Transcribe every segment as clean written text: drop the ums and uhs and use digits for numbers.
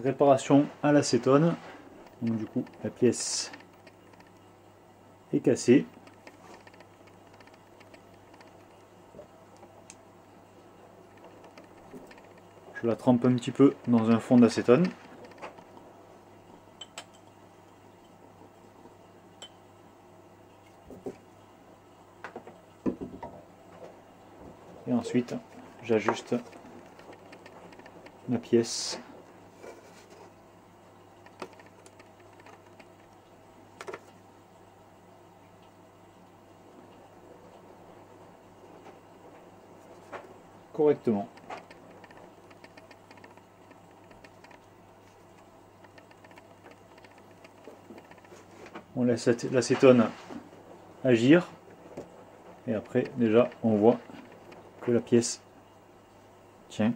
Réparation à l'acétone. Donc du coup la pièce est cassée. Je la trempe un petit peu dans un fond d'acétone. Et ensuite j'ajuste la pièce. Correctement. On laisse l'acétone agir et après déjà on voit que la pièce tient,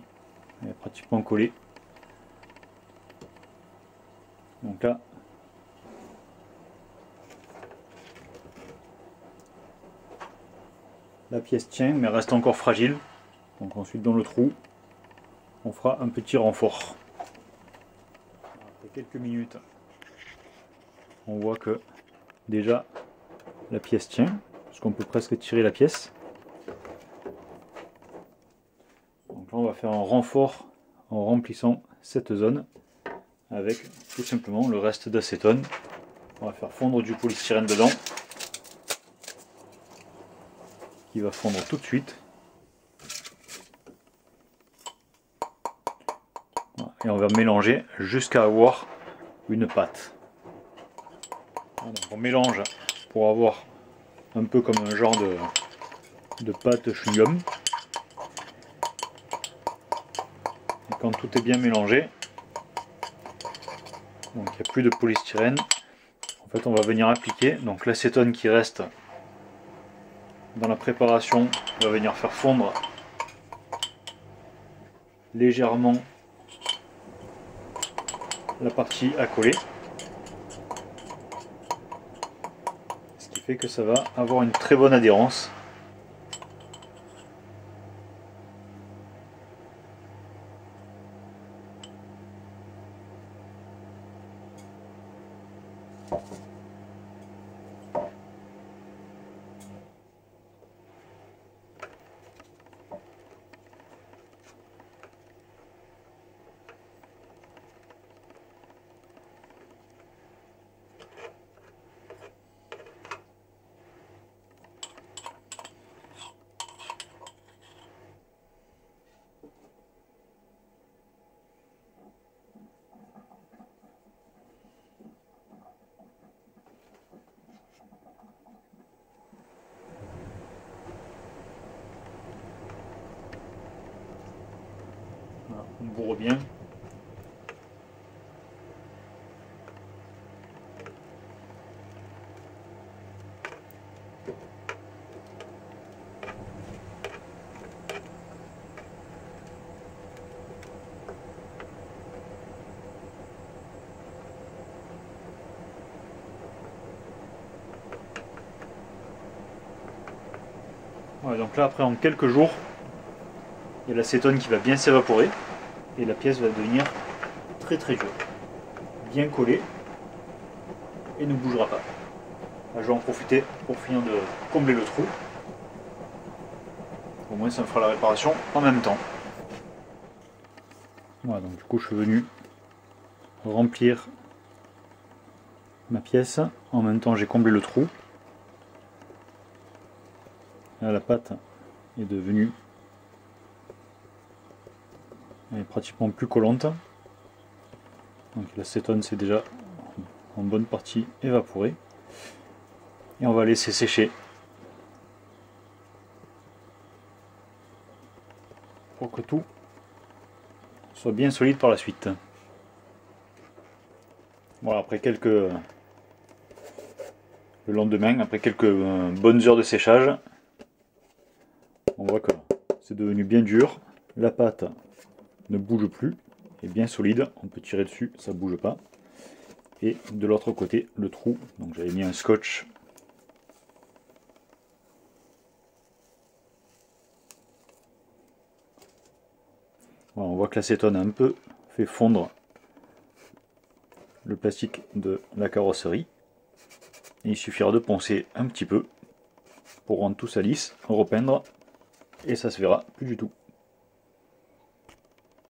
elle est pratiquement collée. Donc là la pièce tient mais reste encore fragile. Donc ensuite dans le trou on fera un petit renfort. Après quelques minutes on voit que déjà la pièce tient, parce qu'on peut presque tirer la pièce. Donc là on va faire un renfort en remplissant cette zone avec tout simplement le reste d'acétone. On va faire fondre du polystyrène dedans, qui va fondre tout de suite. Et on va mélanger jusqu'à avoir une pâte. Donc on mélange pour avoir un peu comme un genre de pâte chewing-gum. Et quand tout est bien mélangé, donc il n'y a plus de polystyrène, en fait on va venir appliquer donc l'acétone qui reste dans la préparation, on va venir faire fondre légèrement la partie à coller, ce qui fait que ça va avoir une très bonne adhérence. Voilà, on bourre bien. Voilà, donc là après en quelques jours, il y a l'acétone qui va bien s'évaporer et la pièce va devenir très très dure, bien collée et ne bougera pas. Là, je vais en profiter pour finir de combler le trou. Au moins ça me fera la réparation en même temps. Voilà, donc du coup je suis venu remplir ma pièce, en même temps j'ai comblé le trou. Là la pâte est devenue, elle est pratiquement plus collante. Donc l'acétone c'est déjà en bonne partie évaporé. Et on va laisser sécher pour que tout soit bien solide par la suite. Voilà, après le lendemain, après quelques bonnes heures de séchage, on voit que c'est devenu bien dur. La pâte ne bouge plus, est bien solide, on peut tirer dessus, ça ne bouge pas. Et de l'autre côté, le trou, donc j'avais mis un scotch. Voilà, on voit que l'acétone a un peu fait fondre le plastique de la carrosserie. Et il suffira de poncer un petit peu pour rendre tout ça lisse, repeindre, et ça se verra plus du tout.